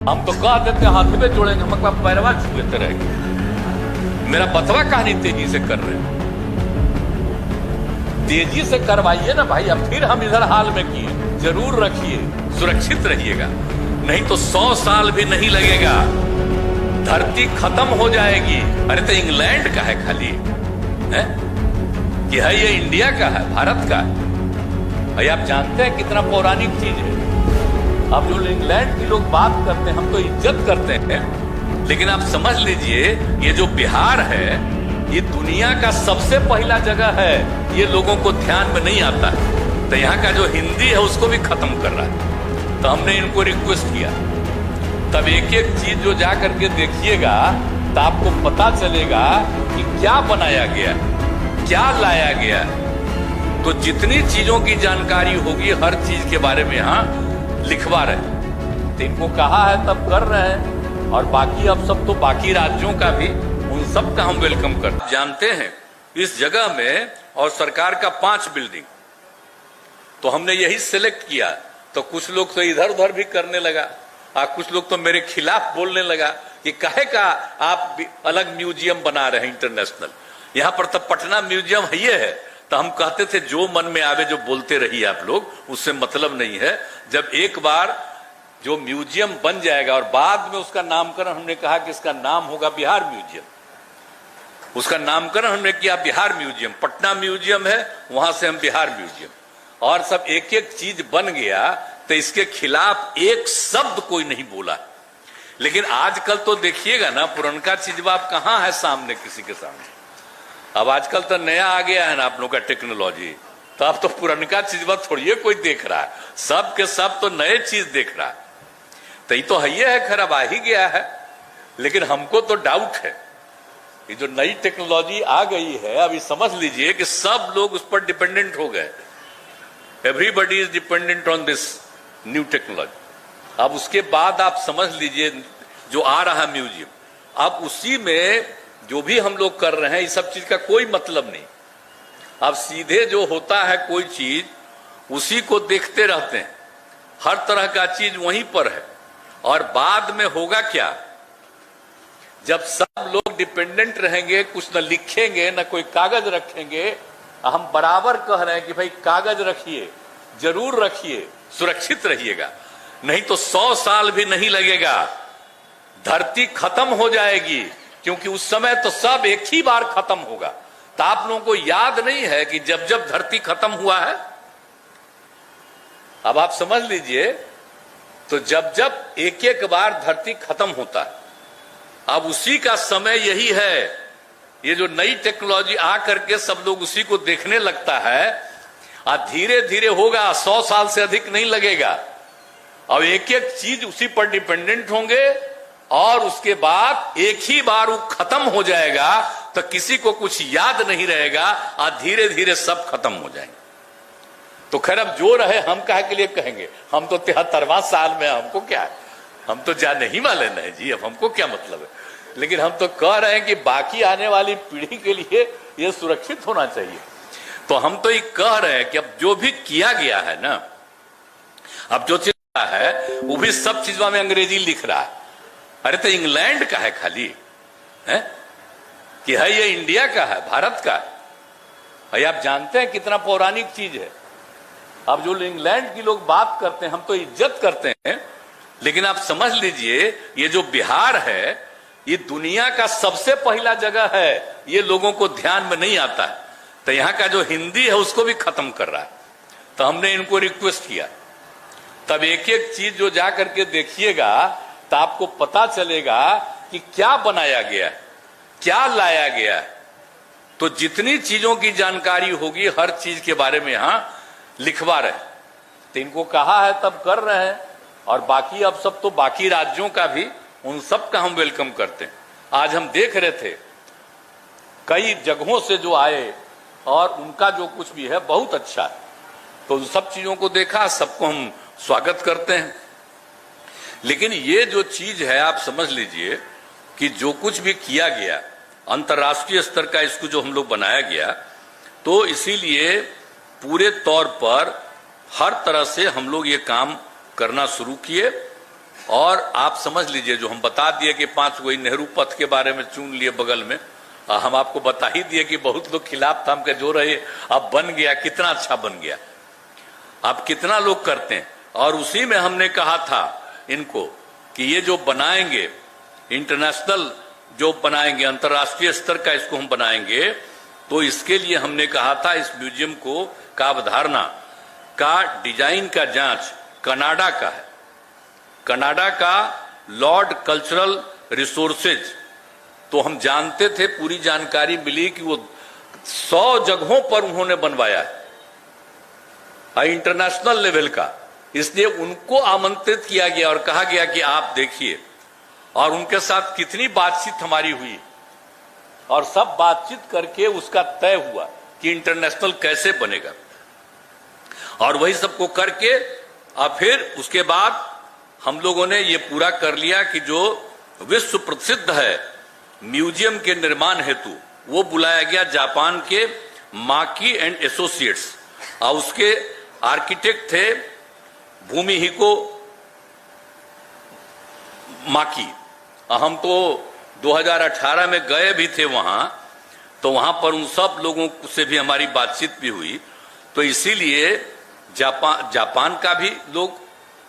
हम तो कह देते हाथ में जोड़ेंगे, मतलब पैरवा छुएते रहेंगे। मेरा बतवा कहानी तेजी से कर रहे हैं, तेजी से करवाइए ना भाई। अब फिर हम इधर हाल में किए, जरूर रखिए, सुरक्षित रहिएगा, नहीं तो 100 साल भी नहीं लगेगा, धरती खत्म हो जाएगी। अरे तो इंग्लैंड का है खाली है कि है ये इंडिया का है, भारत का है। भाई आप जानते हैं कितना पौराणिक चीज है। अब जो इंग्लैंड के लोग बात करते हैं, हम तो इज्जत करते हैं, लेकिन आप समझ लीजिए ये जो बिहार है ये दुनिया का सबसे पहला जगह है, ये लोगों को ध्यान में नहीं आता है। तो यहाँ का जो हिंदी है उसको भी खत्म कर रहा है। तो हमने इनको रिक्वेस्ट किया, तब एक एक चीज जो जा करके देखिएगा तो आपको पता चलेगा कि क्या बनाया गया है, क्या लाया गया है। तो जितनी चीजों की जानकारी होगी हर चीज के बारे में यहाँ लिखवा रहे। तो इनको कहा है तब कर रहे हैं, और बाकी अब सब तो बाकी राज्यों का भी, उन सब का हम वेलकम करते हैं। जानते हैं इस जगह में और सरकार का 5 बिल्डिंग, तो हमने यही सिलेक्ट किया। तो कुछ लोग तो इधर उधर भी करने लगा, और कुछ लोग तो मेरे खिलाफ बोलने लगा कि काहे का आप अलग म्यूजियम बना रहे हैं इंटरनेशनल, यहाँ पर तो पटना म्यूजियम है ये है। तो हम कहते थे जो मन में आवे जो बोलते रहिए आप लोग, उससे मतलब नहीं है। जब एक बार जो म्यूजियम बन जाएगा और बाद में उसका नामकरण, हमने कहा कि इसका नाम होगा बिहार म्यूजियम, उसका नामकरण हमने किया बिहार म्यूजियम। पटना म्यूजियम है, वहां से हम बिहार म्यूजियम, और सब एक एक चीज बन गया। तो इसके खिलाफ एक शब्द कोई नहीं बोला। लेकिन आजकल तो देखिएगा ना, पुरनका चीज बाप कहां है सामने, किसी के सामने। अब आजकल तो नया आ गया है ना आप लोगों का टेक्नोलॉजी, तो अब तो पुरनका चीज बात थोड़ी कोई देख रहा है, सब के सब तो नए चीज देख रहा है। तो ये तो है खराब आ ही गया है। लेकिन हमको तो डाउट है, ये जो नई टेक्नोलॉजी आ गई है, अभी समझ लीजिए कि सब लोग उस पर डिपेंडेंट हो गए। Everybody is dependent on this new technology. अब उसके बाद आप समझ लीजिए जो आ रहा है म्यूजियम, अब उसी में जो भी हम लोग कर रहे हैं, इस सब चीज का कोई मतलब नहीं। अब सीधे जो होता है कोई चीज, उसी को देखते रहते हैं, हर तरह का चीज वहीं पर है। और बाद में होगा क्या, जब सब लोग डिपेंडेंट रहेंगे, कुछ न लिखेंगे न कोई कागज रखेंगे। हम बराबर कह रहे हैं कि भाई कागज रखिए, जरूर रखिए, सुरक्षित रहिएगा, नहीं तो 100 साल भी नहीं लगेगा, धरती खत्म हो जाएगी। क्योंकि उस समय तो सब एक ही बार खत्म होगा। तो आप लोगों को याद नहीं है कि जब जब धरती खत्म हुआ है, अब आप समझ लीजिए, तो जब जब एक एक बार धरती खत्म होता है, अब उसी का समय यही है। ये जो नई टेक्नोलॉजी आ करके सब लोग उसी को देखने लगता है, और धीरे धीरे होगा, 100 साल से अधिक नहीं लगेगा। अब एक एक चीज उसी पर डिपेंडेंट होंगे, और उसके बाद एक ही बार वो खत्म हो जाएगा। तो किसी को कुछ याद नहीं रहेगा, और धीरे धीरे सब खत्म हो जाएंगे। तो खैर अब जो रहे, हम काहे के लिए कहेंगे, हम तो 73वां साल में, हमको क्या है, हम तो जाने ही वाले नहीं जी, अब हमको क्या मतलब है। लेकिन हम तो कह रहे हैं कि बाकी आने वाली पीढ़ी के लिए ये सुरक्षित होना चाहिए। तो हम तो ये कह रहे हैं कि अब जो भी किया गया है ना, अब जो चीज है वो भी सब चीजों में अंग्रेजी लिख रहा है। अरे तो इंग्लैंड का है खाली है कि है ये इंडिया का है, भारत का है। भाई आप जानते हैं कितना पौराणिक चीज है। अब जो इंग्लैंड की लोग बात करते हैं, हम तो इज्जत करते हैं, लेकिन आप समझ लीजिए ये जो बिहार है ये दुनिया का सबसे पहला जगह है, ये लोगों को ध्यान में नहीं आता है। तो यहाँ का जो हिंदी है उसको भी खत्म कर रहा है। तो हमने इनको रिक्वेस्ट किया, तब एक एक चीज जो जा करके देखिएगा तो आपको पता चलेगा कि क्या बनाया गया है, क्या लाया गया है। तो जितनी चीजों की जानकारी होगी हर चीज के बारे में यहाँ लिखवा रहे। तो इनको कहा है तब कर रहे हैं, और बाकी अब सब तो बाकी राज्यों का भी, उन सब का हम वेलकम करते हैं। आज हम देख रहे थे कई जगहों से जो आए, और उनका जो कुछ भी है बहुत अच्छा है। तो उन सब चीजों को देखा, सबको हम स्वागत करते हैं। लेकिन ये जो चीज है आप समझ लीजिए कि जो कुछ भी किया गया अंतर्राष्ट्रीय स्तर का, इसको जो हम लोग बनाया गया, तो इसीलिए पूरे तौर पर हर तरह से हम लोग ये काम करना शुरू किए। और आप समझ लीजिए, जो हम बता दिए कि 5 वही नेहरू पथ के बारे में चुन लिए बगल में, हम आपको बता ही दिए कि बहुत लोग खिलाफ था, हमके जो रहे, अब बन गया, कितना अच्छा बन गया, अब कितना लोग करते हैं। और उसी में हमने कहा था इनको कि ये जो बनाएंगे इंटरनेशनल, जो बनाएंगे अंतर्राष्ट्रीय स्तर का, इसको हम बनाएंगे, तो इसके लिए हमने कहा था इस म्यूजियम को का अवधारणा का डिजाइन का जांच कनाडा का है। कनाडा का लॉर्ड कल्चरल रिसोर्सेज, तो हम जानते थे, पूरी जानकारी मिली कि वो 100 जगहों पर उन्होंने बनवाया है इंटरनेशनल लेवल का। इसलिए उनको आमंत्रित किया गया और कहा गया कि आप देखिए, और उनके साथ कितनी बातचीत हमारी हुई, और सब बातचीत करके उसका तय हुआ कि इंटरनेशनल कैसे बनेगा, और वही सबको करके अब फिर उसके बाद हम लोगों ने ये पूरा कर लिया कि जो विश्व प्रसिद्ध है म्यूजियम के निर्माण हेतु, वो बुलाया गया जापान के माकी एंड एसोसिएट्स, और उसके आर्किटेक्ट थे भूमिहिको माकी। हम तो 2018 में गए भी थे वहां, तो वहां पर उन सब लोगों से भी हमारी बातचीत भी हुई। तो इसीलिए जापान का भी लोग,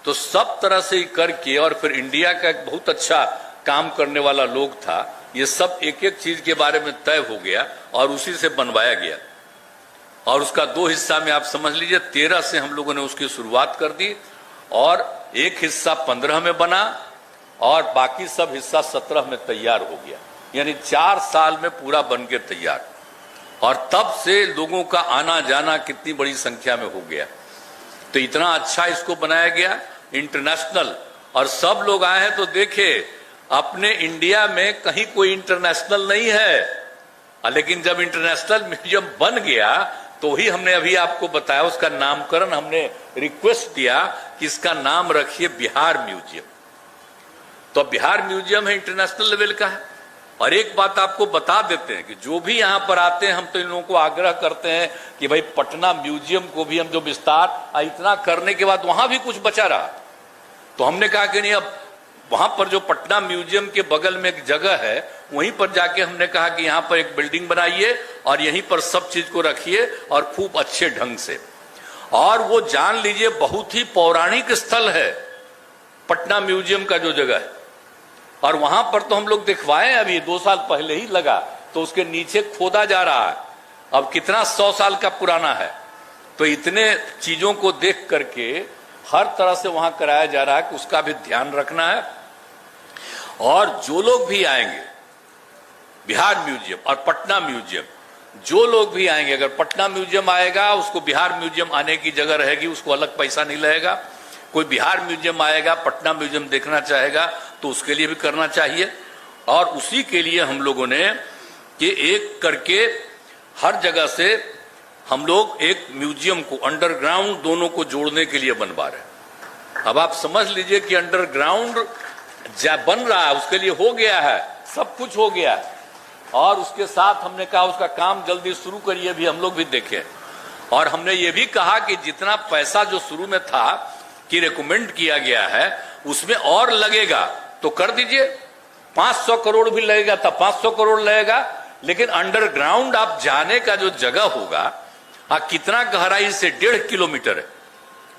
तो सब तरह से करके, और फिर इंडिया का एक बहुत अच्छा काम करने वाला लोग था, ये सब एक एक चीज के बारे में तय हो गया और उसी से बनवाया गया। और उसका 2 हिस्सा में आप समझ लीजिए, 13 से हम लोगों ने उसकी शुरुआत कर दी, और एक हिस्सा 15 में बना, और बाकी सब हिस्सा 17 में तैयार हो गया। यानी 4 साल में पूरा बन के तैयार, और तब से लोगों का आना जाना कितनी बड़ी संख्या में हो गया। तो इतना अच्छा इसको बनाया गया इंटरनेशनल, और सब लोग आए हैं। तो देखे, अपने इंडिया में कहीं कोई इंटरनेशनल नहीं है, लेकिन जब इंटरनेशनल म्यूजियम बन गया तो ही हमने अभी आपको बताया, उसका नामकरण हमने रिक्वेस्ट दिया कि इसका नाम रखिए बिहार म्यूजियम। तो बिहार म्यूजियम है, इंटरनेशनल लेवल का है। और एक बात आपको बता देते हैं कि जो भी यहां पर आते हैं, हम तो इन लोगों को आग्रह करते हैं कि भाई पटना म्यूजियम को भी हम जो विस्तार इतना करने के बाद वहां भी कुछ बचा रहा, तो हमने कहा कि नहीं, अब वहां पर जो पटना म्यूजियम के बगल में एक जगह है, वहीं पर जाके हमने कहा कि यहां पर एक बिल्डिंग बनाइए और यहीं पर सब चीज को रखिए, और खूब अच्छे ढंग से। और वो जान लीजिए बहुत ही पौराणिक स्थल है पटना म्यूजियम का जो जगह है, और वहां पर तो हम लोग दिखवाए, अभी 2 साल पहले ही लगा, तो उसके नीचे खोदा जा रहा है, अब कितना 100 साल का पुराना है। तो इतने चीजों को देख करके हर तरह से वहां कराया जा रहा है कि उसका भी ध्यान रखना है। और जो लोग भी आएंगे बिहार म्यूजियम और पटना म्यूजियम, जो लोग भी आएंगे, अगर पटना म्यूजियम आएगा उसको बिहार म्यूजियम आने की जगह रहेगी, उसको अलग पैसा नहीं लगेगा। कोई बिहार म्यूजियम आएगा, पटना म्यूजियम देखना चाहेगा, तो उसके लिए भी करना चाहिए। और उसी के लिए हम लोगों ने कि एक करके हर जगह से हम लोग एक म्यूजियम को अंडरग्राउंड दोनों को जोड़ने के लिए बनवा रहे हैं। अब आप समझ लीजिए कि अंडरग्राउंड बन रहा है, उसके लिए हो गया है, सब कुछ हो गया है, और उसके साथ हमने कहा उसका काम जल्दी शुरू करिए, भी हम लोग भी देखें। और हमने ये भी कहा कि जितना पैसा जो शुरू में था कि रिकमेंड किया गया है, उसमें और लगेगा तो कर दीजिए, 500 करोड़ भी लगेगा तब 500 करोड़ लगेगा, लेकिन अंडरग्राउंड आप जाने का जो जगह होगा, कितना गहराई से 1.5 किलोमीटर है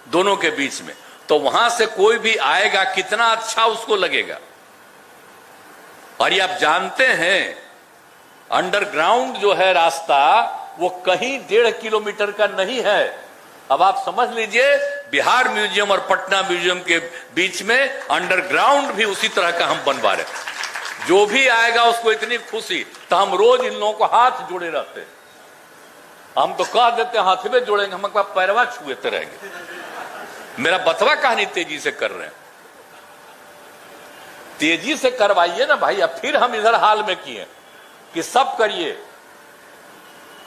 दोनों के बीच में, तो वहां से कोई भी आएगा कितना अच्छा उसको लगेगा। और ये आप जानते हैं अंडरग्राउंड जो है रास्ता, वो कहीं 1.5 किलोमीटर का नहीं है। अब आप समझ लीजिए बिहार म्यूजियम और पटना म्यूजियम के बीच में अंडरग्राउंड भी उसी तरह का हम बनवा रहे। जो भी आएगा उसको इतनी खुशी, तो हम रोज इन लोगों को हाथ जोड़े रहते हैं। हम तो कह देते हैं हाथ में जोड़ेंगे, हम पैरवा छुएते रहेंगे। मेरा बतवा कहानी तेजी से कर रहे हैं, तेजी से करवाइए ना भाई। अब फिर हम इधर हाल में किए कि सब करिए,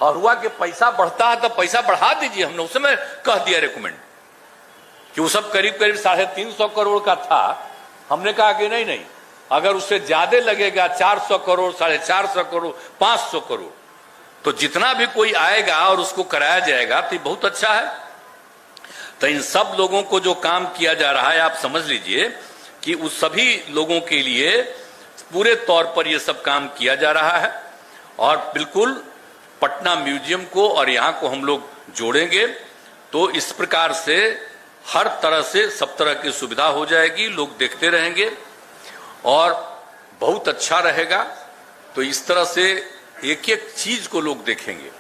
और हुआ कि पैसा बढ़ता है तो पैसा बढ़ा दीजिए। हमने उस समय कह दिया रिकमेंड कि वो सब करीब करीब 350 करोड़ का था। हमने कहा कि नहीं नहीं, अगर उससे ज्यादा लगेगा 400 करोड़, 450 करोड़, 500 करोड़, तो जितना भी कोई आएगा और उसको कराया जाएगा तो बहुत अच्छा है। तो इन सब लोगों को जो काम किया जा रहा है, आप समझ लीजिए कि उस सभी लोगों के लिए पूरे तौर पर यह सब काम किया जा रहा है और बिल्कुल पटना म्यूजियम को और यहाँ को हम लोग जोड़ेंगे तो इस प्रकार से हर तरह से सब तरह की सुविधा हो जाएगी, लोग देखते रहेंगे और बहुत अच्छा रहेगा। तो इस तरह से एक एक चीज को लोग देखेंगे।